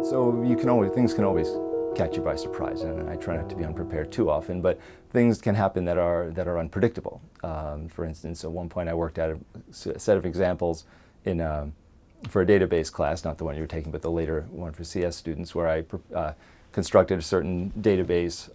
So things can always catch you by surprise, and I try not to be unprepared too often, but things can happen that are unpredictable. For instance, at one point I worked out a set of examples for a database class, not the one you were taking, but the later one for CS students, where I constructed a certain database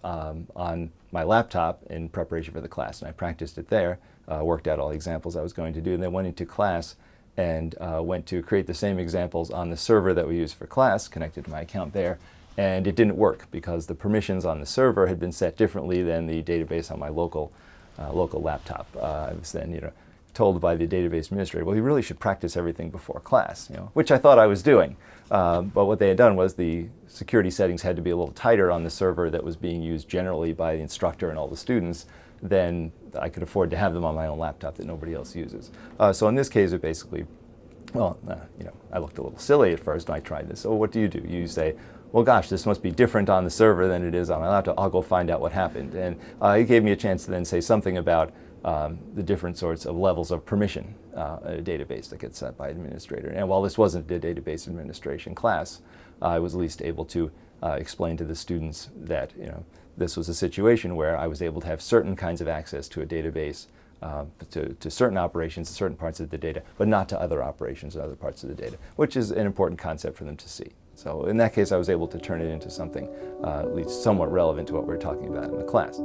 on my laptop in preparation for the class, and I practiced it there, worked out all the examples I was going to do, and then went into class and went to create the same examples on the server that we use for class, connected to my account there, and it didn't work because the permissions on the server had been set differently than the database on my local laptop. I was then, told by the database administrator, well, you really should practice everything before class, which I thought I was doing. But what they had done was the security settings had to be a little tighter on the server that was being used generally by the instructor and all the students than I could afford to have them on my own laptop that nobody else uses. So in this case, it basically, I looked a little silly at first when I tried this. So what do? You say, well, gosh, this must be different on the server than it is on my laptop. I'll go find out what happened. And it gave me a chance to then say something about the different sorts of levels of permission in a database that gets set by an administrator. And while this wasn't a database administration class, I was at least able to explain to the students that this was a situation where I was able to have certain kinds of access to a database, to certain operations, certain parts of the data, but not to other operations and other parts of the data, which is an important concept for them to see. So in that case, I was able to turn it into something at least somewhat relevant to what we were talking about in the class.